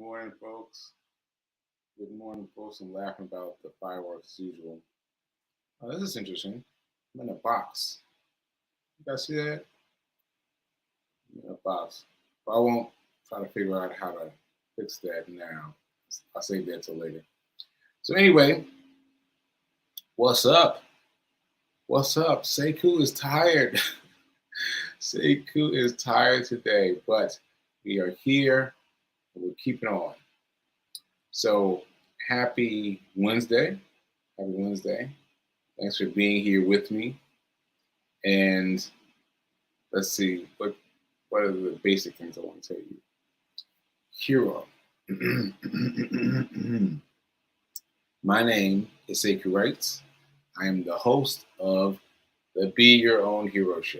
morning, folks. Good morning, folks. I'm laughing about the fireworks as usual. Oh, this is interesting. I'm in a box. You guys see that? I'm in a box. But I won't try to figure out how to fix that now. I'll save that till later. So anyway, what's up? What's up? Sekou is tired. Sekou is tired today, but we are here and we're keeping on. So happy Wednesday. Happy Wednesday. Thanks for being here with me. And let's see, what are the basic things I want to tell you? Hero. My name is Sekou Wrights. I am the host of the Be Your Own Hero show.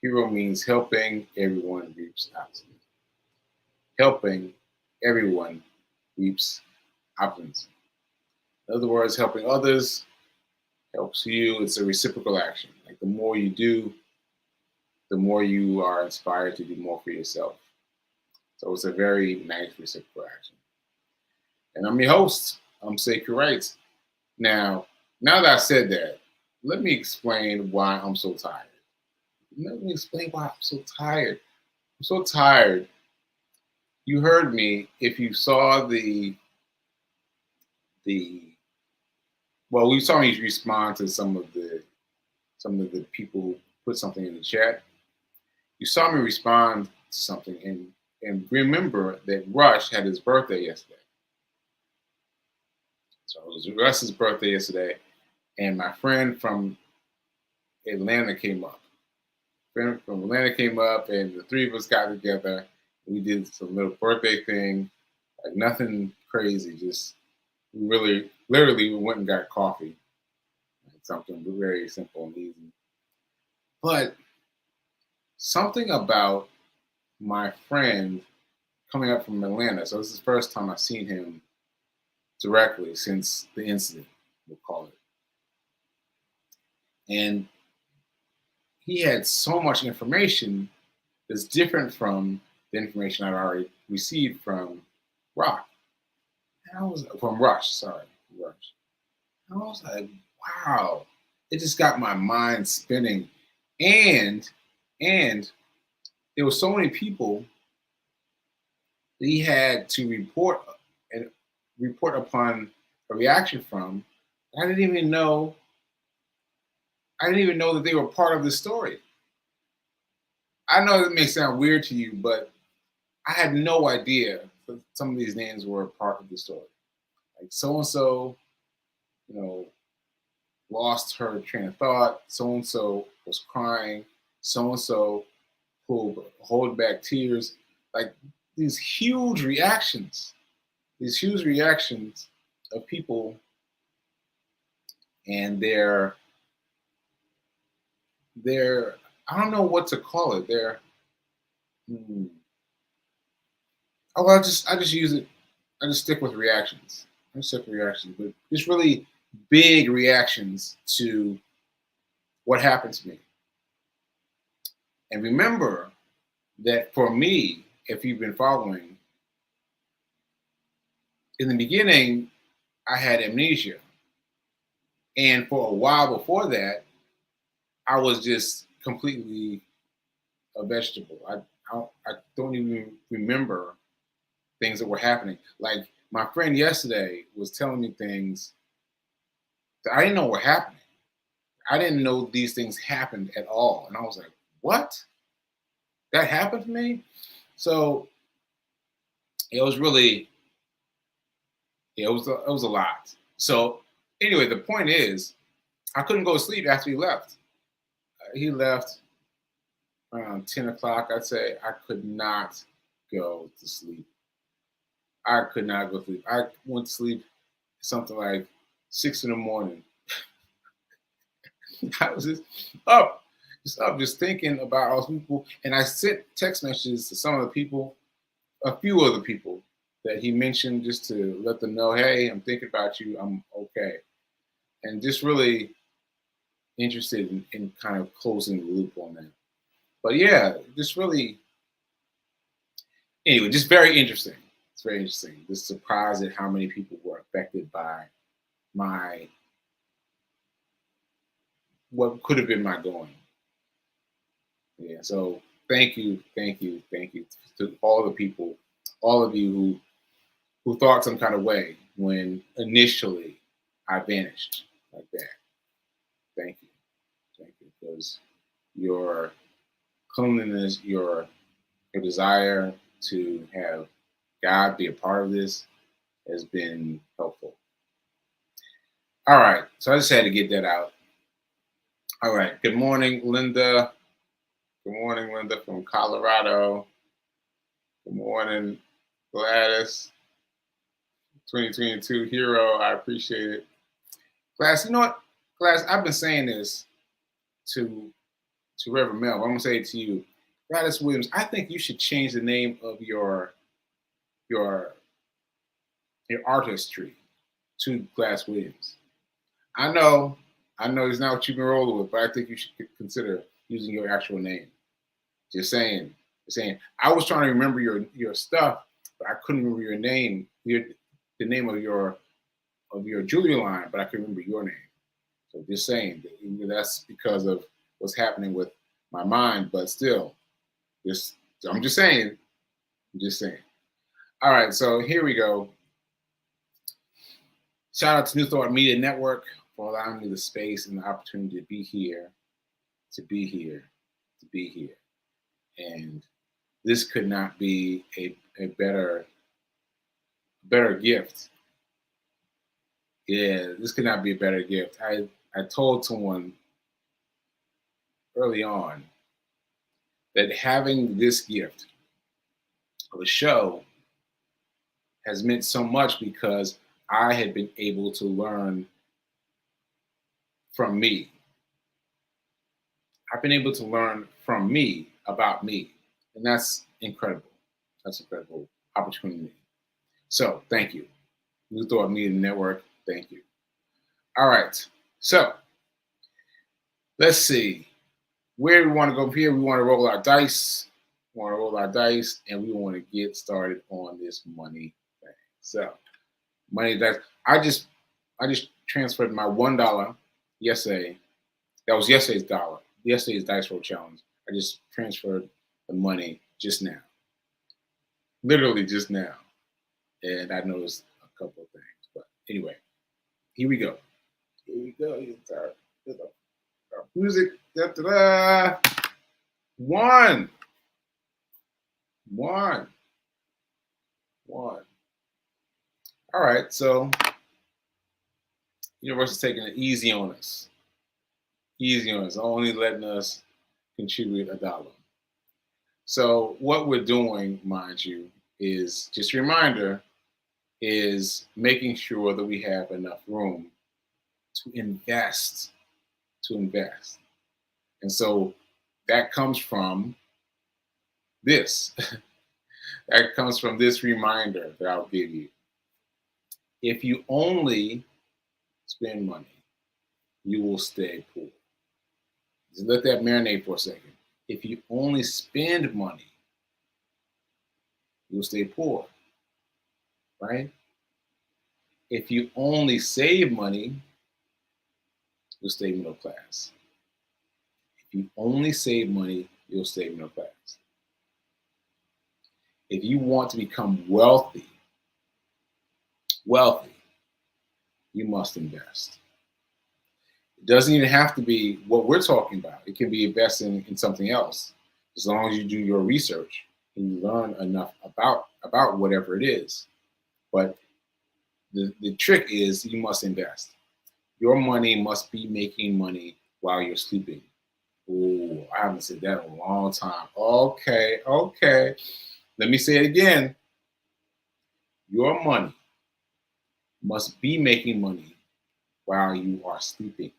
Hero means helping everyone reach optimism. Helping everyone reach optimism. In other words, helping others helps you. It's a reciprocal action. Like the more you do, the more you are inspired to do more for yourself. So it's a very nice reciprocal action. And I'm your host. I'm Sekou Wrights. Now that I said that, let me explain why I'm so tired. Let me explain why I'm so tired. I'm so tired. You heard me. If you saw well, we saw me respond to some of the people who put something in the chat. You saw me respond to something, and remember that Rush had his birthday yesterday. So it was Rush's birthday yesterday, and my friend from Atlanta came up. Friend from Atlanta came up, and the three of us got together. We did some little birthday thing, like nothing crazy. Just literally, we went and got coffee, like something very simple and easy. But something about my friend coming up from Atlanta. So this is the first time I've seen him directly since the incident, we'll call it. And he had so much information that's different from the information I'd already received from Rock. And I was from Rush, sorry, Rush. And I was like, wow, it just got my mind spinning. And there were so many people that he had to report upon a reaction from. I didn't even know that they were part of the story. I know that may sound weird to you, but I had no idea that some of these names were part of the story. Like so and so, lost her train of thought. So and so was crying. So and so pulled hold back tears. Like these huge reactions of people, and they're I don't know what to call it. I just use it. I just stick with reactions. But just really big reactions to what happened to me. And remember that for me, if you've been following, in the beginning, I had amnesia. And for a while before that, I was just completely a vegetable. I don't even remember things that were happening. Like my friend yesterday was telling me things that I didn't know were happening. I didn't know these things happened at all. And I was like, what? That happened to me? So it was really, it was a lot. So anyway, the point is, I couldn't go to sleep after he left. He left around 10 o'clock, I'd say. I could not go to sleep. I could not go to sleep. I went to sleep something like 6 in the morning. I was just thinking about all those people. And I sent text messages to some of the people, a few other people that he mentioned, just to let them know, hey, I'm thinking about you. I'm okay. And just really interested in kind of closing the loop on that. But yeah, just really, anyway, just very interesting. It's very interesting. Just surprised at how many people were affected by my what could have been my going. Yeah. So thank you to all the people, all of you who thought some kind of way when initially I vanished like that. Thank you, because your cleanliness, your desire to have God be a part of this has been helpful. All right, so I just had to get that out. All right, good morning, Linda. Good morning, Linda from Colorado. Good morning, Gladys. 2022 hero. I appreciate it. Glass, you know what? Glass, I've been saying this to Reverend Mel. I'm gonna say it to you. Gladys Williams, I think you should change the name of your your artistry to Glass Williams. I know, I know it's not what you've been rolling with, but I think you should consider using your actual name. Just saying. Just saying. I was trying to remember your stuff, but I couldn't remember your name, the name of your jewelry line, but I could remember your name. So just saying, that's because of what's happening with my mind, but still, just I'm just saying, I'm just saying. All right, so here we go. Shout out to New Thought Media Network for allowing me the space and the opportunity to be here, to be here, to be here. And this could not be a better gift. Yeah, this could not be a better gift. I told someone early on that having this gift of a show has meant so much because I had been able to learn from me. I've been able to learn from me about me. And that's incredible. That's an incredible opportunity. So thank you. New Thought Media Network, thank you. All right. So let's see. Where do we want to go from here? We want to roll our dice. We want to roll our dice, and we want to get started on this money thing. So, money dice. I just transferred my $1 yesterday. That was yesterday's dollar. Yesterday's dice roll challenge. I just transferred the money just now. Literally just now. And I noticed a couple of things. But anyway, here we go. Here we go. Here's our music. Da, da, da. One. All right, so universe is taking it easy on us. Easy on us, only letting us contribute $1. So what we're doing, mind you, is just a reminder, is making sure that we have enough room to invest. And so that comes from this. That comes from this reminder that I'll give you. If you only spend money, you will stay poor. Just let that marinate for a second. If you only spend money, you'll stay poor, right? If you only save money, you'll stay middle class. If you only save money, you'll stay middle class. If you want to become wealthy, you must invest. It doesn't even have to be what we're talking about. It can be investing in something else, as long as you do your research and you learn enough about whatever it is. But the trick is you must invest. Your money must be making money while you're sleeping. Ooh, I haven't said that in a long time. Okay. Let me say it again. Your money must be making money while you are sleeping.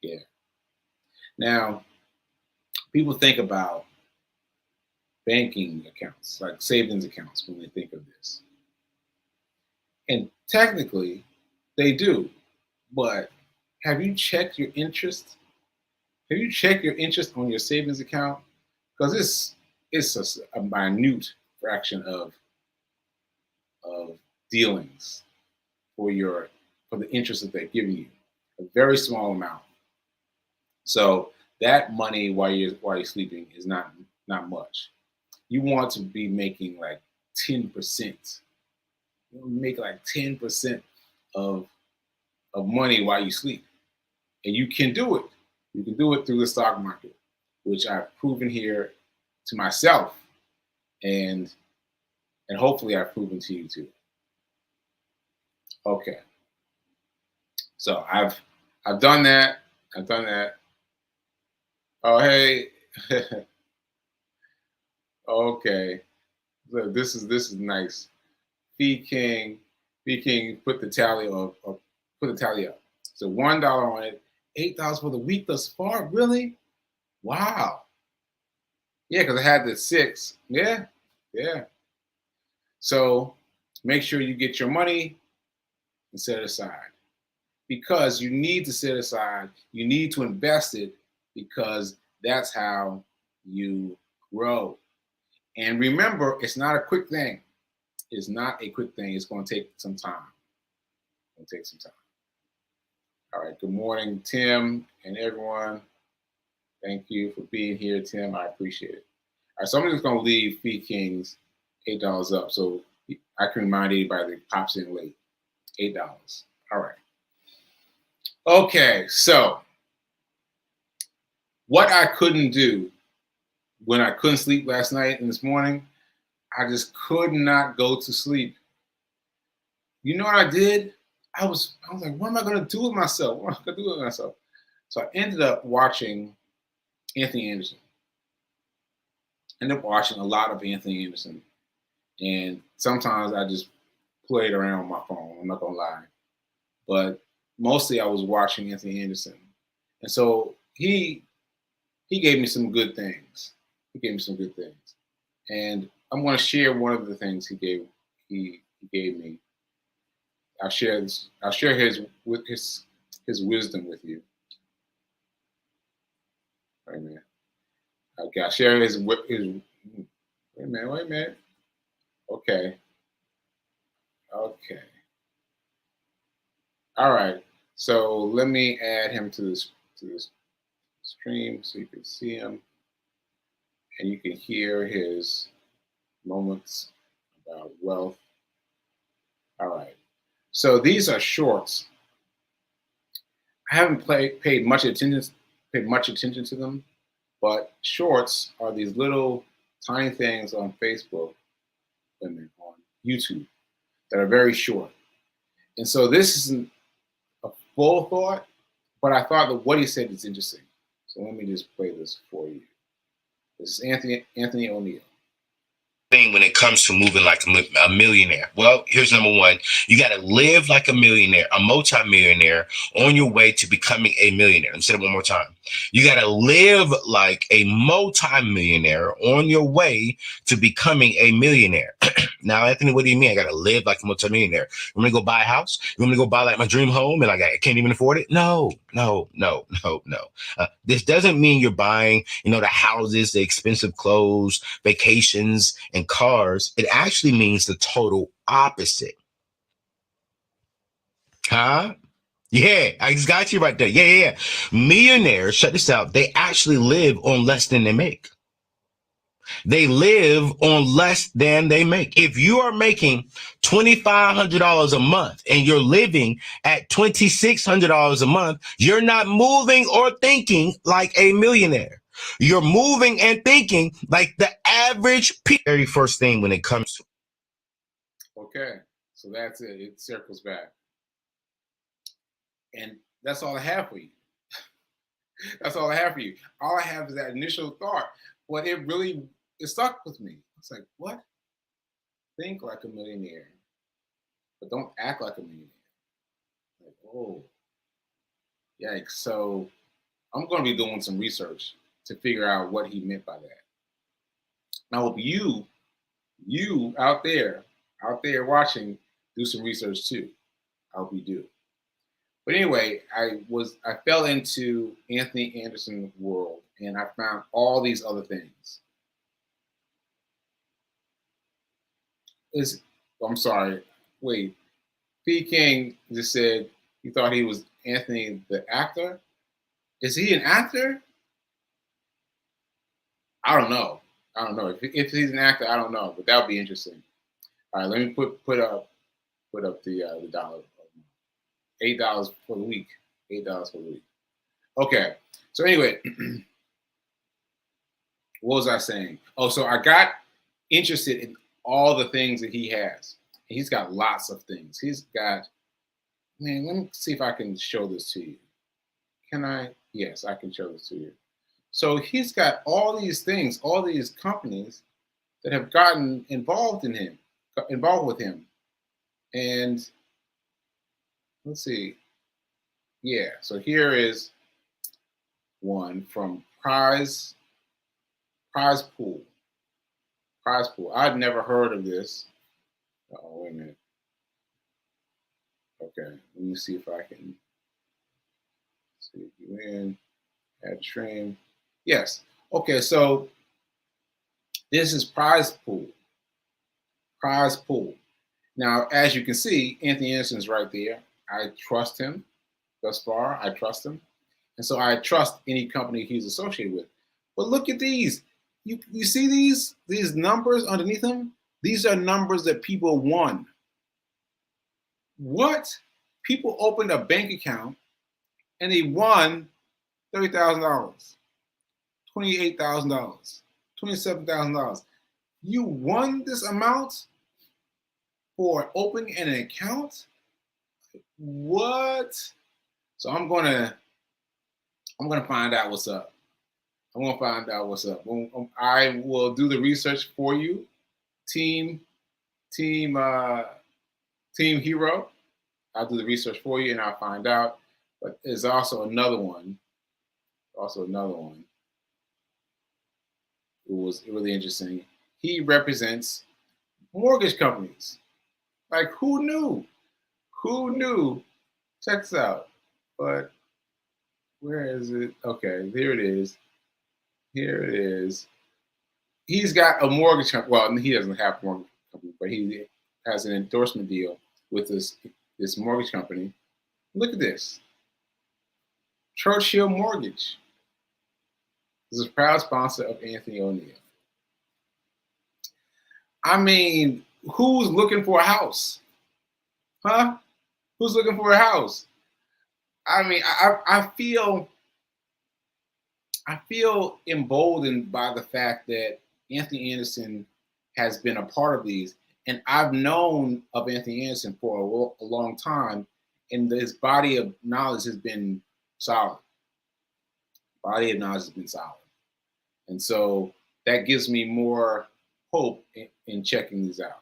Yeah. Now, people think about banking accounts, like savings accounts, when they think of this. And technically, they do. But have you checked your interest? Have you checked your interest on your savings account? Because it's a minute fraction of of dealings for the interest that they're giving you. A very small amount. So that money while you're sleeping is not much. You want to be making like 10%. You make like 10% of money while you sleep. And you can do it. You can do it through the stock market, which I've proven here to myself, and hopefully I've proven to you too. Okay. So I've done that. I've done that. Oh hey. Okay. So this is nice. Fee King put the tally up. Put the tally up. So $1 on it. $8 for the week thus far. Really? Wow. Yeah, because I had the 6. Yeah. Yeah. So make sure you get your money and set it aside, because you need to set aside. You need to invest it, because that's how you grow. And remember, it's not a quick thing. It's not a quick thing. It's going to take some time. It's going to take some time. All right. Good morning, Tim and everyone. Thank you for being here, Tim. I appreciate it. All right. So I'm just going to leave Fee King's $8 up so I can remind anybody that pops in late. $8. All right. Okay. So what I couldn't do when I couldn't sleep last night and this morning, I just could not go to sleep. You know what I did? I was like, what am I going to do with myself? What am I going to do with myself? So I ended up watching Anthony Anderson. Ended up watching a lot of Anthony Anderson. And sometimes I just played around on my phone. I'm not going to lie. But mostly I was watching Anthony Anderson. And so he gave me some good things. He gave me some good things. And I'm going to share one of the things he gave me. I'll share his wisdom with you. Wait a minute. Okay, I'll share his. Wait a minute. Okay. All right. So let me add him to this stream so you can see him and you can hear his moments about wealth. All right. So these are shorts. I haven't paid much attention to them, but shorts are these little tiny things on Facebook and on YouTube that are very short. And so this isn't a full thought, but I thought that what he said is interesting. So let me just play this for you. This is Anthony O'Neill. Thing when it comes to moving like a millionaire. Well, here's number one. You got to live like a millionaire, a multimillionaire on your way to becoming a millionaire. Let me say it one more time. You got to live like a multimillionaire on your way to becoming a millionaire. Now, Anthony, what do you mean? I got to live like a multimillionaire. You want me to go buy a house? You want me to go buy like my dream home and like I can't even afford it? No. This doesn't mean you're buying, the houses, the expensive clothes, vacations, and cars. It actually means the total opposite. Huh? Yeah, I just got you right there. Yeah. Millionaires, check this out. They actually live on less than they make. They live on less than they make. If you are making $2,500 a month and you're living at $2,600 a month, you're not moving or thinking like a millionaire. You're moving and thinking like the average very first thing when it comes to. Okay, so that's it. It circles back. And that's all I have for you. That's all I have for you. All I have is that initial thought. But it stuck with me. It's like, what? Think like a millionaire, but don't act like a millionaire. Like, oh, yikes. So I'm going to be doing some research to figure out what he meant by that. I hope you out there watching, do some research too. I hope you do. But anyway, I fell into Anthony Anderson's world and I found all these other things. I'm sorry. Wait, P. King just said he thought he was Anthony the actor. Is he an actor? I don't know. I don't know if he's an actor. I don't know, but that would be interesting. All right, let me put up the dollar. $8 for the week. $8 for the week. Okay. So anyway, what was I saying? Oh, so I got interested in all the things that he has. He's got lots of things. He's got, man, let me see if I can show this to you. Can I? Yes, I can show this to you. So he's got all these things, all these companies that have gotten involved with him. And let's see. Yeah, so here is one from Prize Pool. Prize Pool. I've never heard of this. Oh, wait a minute. Okay, let me see if I can see you in. Add stream. Yes. Okay, so this is Prize Pool. Prize Pool. Now, as you can see, Anthony Anderson's right there. I trust him thus far. I trust him. And so I trust any company he's associated with. But look at these. You see these numbers underneath them? These are numbers that people won. What? People opened a bank account and they won $30,000, $28,000, $27,000. You won this amount for opening an account? What? So I'm gonna find out what's up. I'm gonna find out what's up. I will do the research for you, team hero. I'll do the research for you and I'll find out. But there's also another one. It was really interesting. He represents mortgage companies. Like, who knew? Who knew? Check this out. But where is it? Okay, here it is. Here it is. He's got a mortgage company. Well, he doesn't have a mortgage company, but he has an endorsement deal with this mortgage company. Look at this. Churchill Mortgage. This is a proud sponsor of Anthony O'Neill. I mean, who's looking for a house? Huh? Who's looking for a house? I mean, I feel emboldened by the fact that Anthony Anderson has been a part of these. And I've known of Anthony Anderson for a long time, and his body of knowledge has been solid. And so that gives me more hope in checking these out.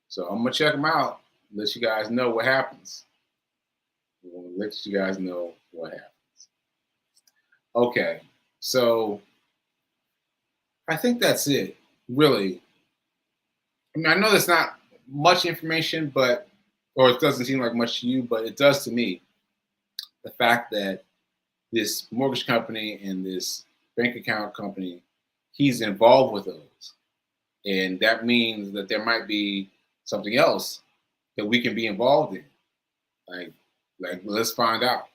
So I'm going to check them out, let you guys know what happens. Okay, so I think that's it, really. I mean, I know there's not much information, or it doesn't seem like much to you, but it does to me. The fact that this mortgage company and this bank account company, he's involved with those. And that means that there might be something else that we can be involved in. Like let's find out.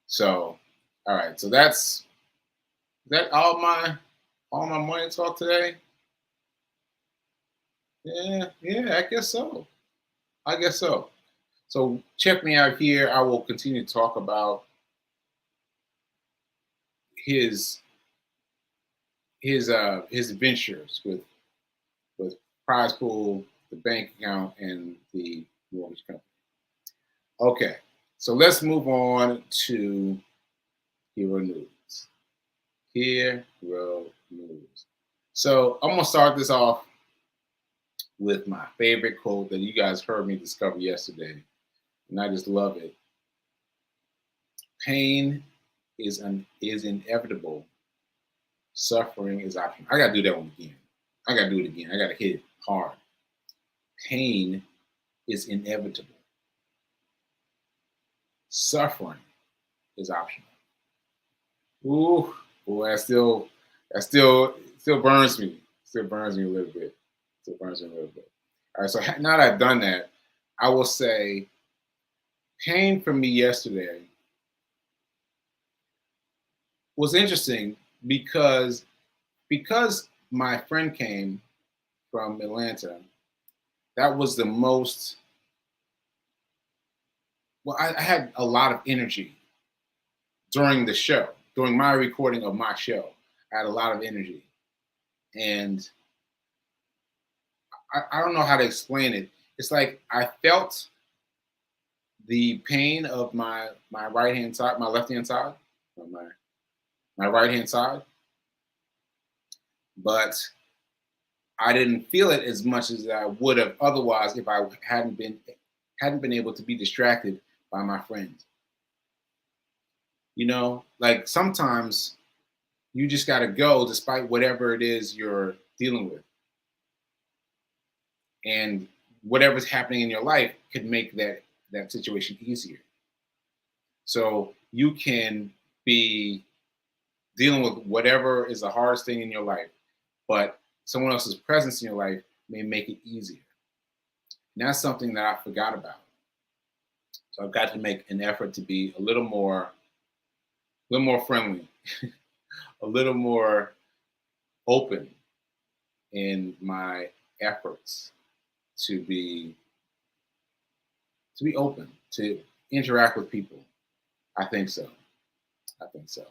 So, all right. So that's all my money talk today. Yeah, I guess so. So check me out here. I will continue to talk about his ventures with Prize Pool, the bank account, and the mortgage company. Okay, so let's move on to Hero News. Hero News. So I'm gonna start this off with my favorite quote that you guys heard me discover yesterday, and I just love it. Pain is inevitable. Suffering is optional. I gotta do that one again. I gotta do it again. I gotta hit it hard. Pain is inevitable. Suffering is optional. Ooh, boy, that still burns me. Still burns me a little bit. So it burns me a little bit. All right. So now that I've done that, I will say pain for me yesterday was interesting because my friend came from Atlanta. That was the most. Well, I had a lot of energy during the show, during my recording of my show. I had a lot of energy, and I don't know how to explain it. It's like I felt the pain of my right hand side, my left hand side, or my right hand side, but I didn't feel it as much as I would have otherwise if I hadn't been able to be distracted by my friends. You know, like sometimes you just got to go despite whatever it is you're dealing with, and whatever's happening in your life could make that situation easier. So you can be dealing with whatever is the hardest thing in your life, but someone else's presence in your life may make it easier. And that's something that I forgot about. So I've got to make an effort to be a little more friendly, a little more open in my efforts to be open, to interact with people. I think so. I think so.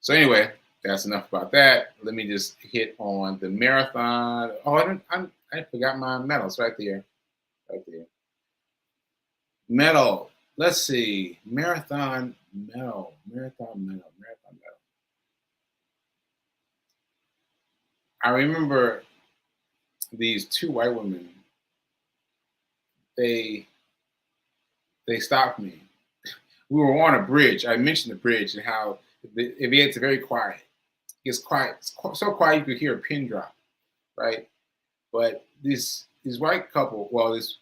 So anyway, that's enough about that. Let me just hit on the marathon. Oh, I forgot my medals right there. Right there. Medal. Let's see. Marathon medal. Marathon medal. Marathon medal. I remember these two white women. They stopped me. We were on a bridge. I mentioned the bridge and how it's very quiet. It's quiet. It's so quiet you could hear a pin drop, right? But this white couple, well, this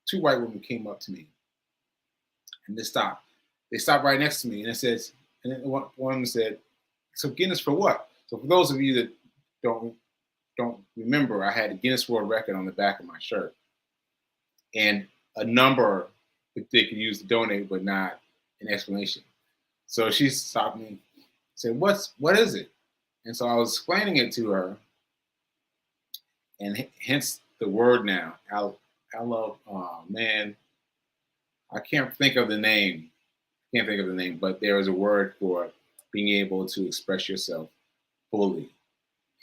two white women came up to me and they stopped. They stopped right next to me and it says, and then one of them said, "So Guinness for what?" So for those of you that don't remember, I had a Guinness World Record on the back of my shirt and a number that they could use to donate, but not an explanation. So she stopped me, said, "What is it?" And so I was explaining it to her, and hence the word now. Oh man, I can't think of the name. Can't think of the name, but there is a word for being able to express yourself fully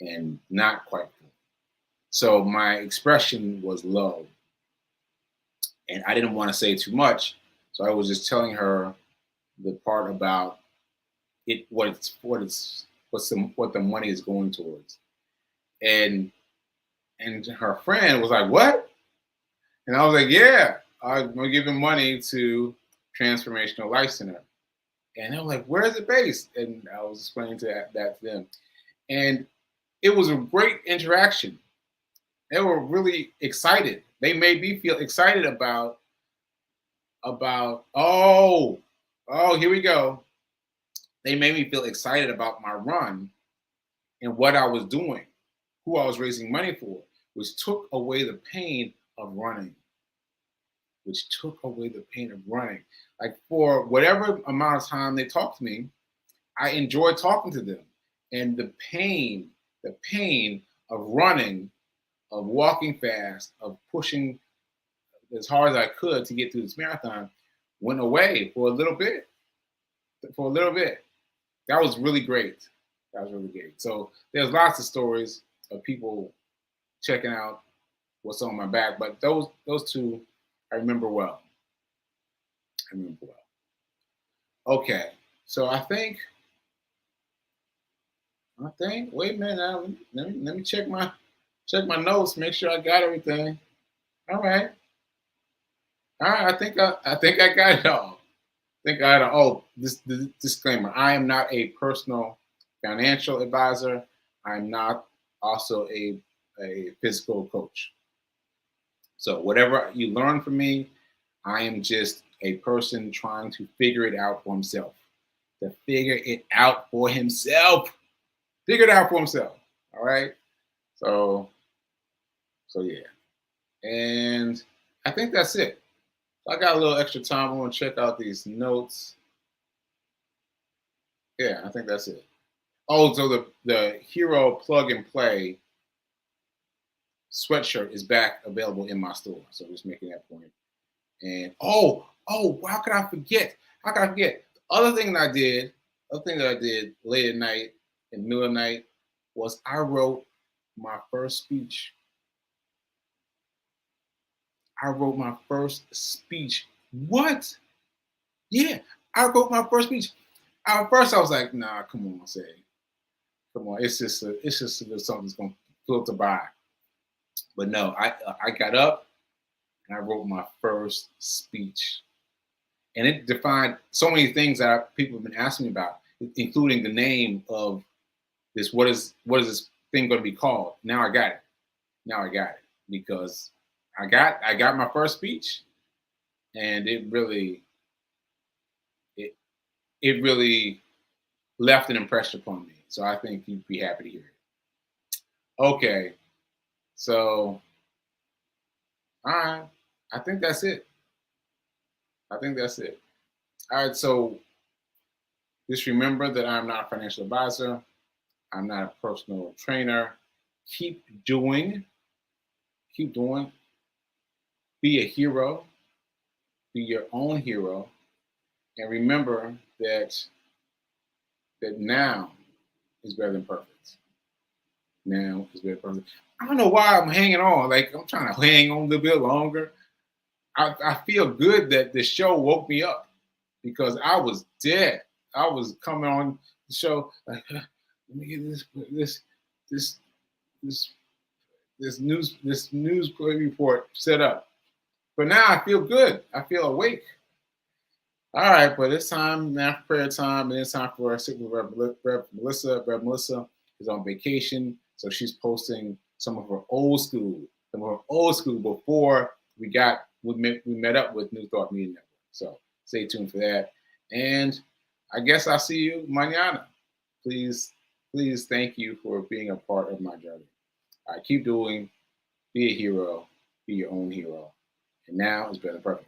and not quite fully. So my expression was low, and I didn't want to say too much. So I was just telling her the part about it, what the money is going towards, and her friend was like, "What?" And I was like, "Yeah, I'm giving money to Transformational Life Center." And they were like, "Where is it based?" And I was explaining that to them, and it was a great interaction. They were really excited. They made me feel excited about here we go. They made me feel excited about my run and what I was doing, who I was raising money for, which took away the pain of running. Which took away the pain of running. Like for whatever amount of time they talked to me, I enjoyed talking to them. And the pain of running, of walking fast, of pushing as hard as I could to get through this marathon went away for a little bit. For a little bit. That was really great. That was really great. So there's lots of stories of people checking out what's on my back, but those two I remember well. Okay, so I think. Wait a minute now. Let me check my notes. Make sure I got everything. All right. I think I got it all. I think I got it. Oh, this disclaimer: I am not a personal financial advisor. I'm not also a physical coach. So whatever you learn from me, I am just a person trying to figure it out for himself. To figure it out for himself. Figure it out for himself. All right. So So yeah, and I think that's it. I got a little extra time. I want to check out these notes. Yeah, I think that's it. Oh, so the Hero Plug and Play sweatshirt is back available in my store. So just making that point. And how could I forget? How could I forget? The other thing that I did late at night, in the middle of the night, was I wrote my first speech. I wrote my first speech. What? Yeah, I wrote my first speech. At first, I was like, "Nah, come on, say, come on, it's just something that's gonna filter by." But no, I got up and I wrote my first speech, and it defined so many things that people have been asking me about, including the name of this. What is this thing going to be called? Now I got it. Now I got it because I got my first speech, and it it really left an impression upon me. So I think you'd be happy to hear it. Okay, so all right, I think that's it. I think that's it. All right, so just remember that I'm not a financial advisor. I'm not a personal trainer. Keep doing, keep doing. Be a hero. Be your own hero, and remember that now is better than perfect. Now is better than perfect. I don't know why I'm hanging on. Like I'm trying to hang on a little bit longer. I feel good that the show woke me up because I was dead. I was coming on the show like, let me get this this this news report set up. But now I feel good. I feel awake. All right, but it's time now for prayer time, and it's time for our sick with Rev Melissa. Rev Melissa is on vacation, so she's posting some of her old school before we met up with New Thought Media Network. So stay tuned for that. And I guess I'll see you mañana. Please, please thank you for being a part of my journey. All right, keep doing, be a hero, be your own hero. And now it's better than perfect.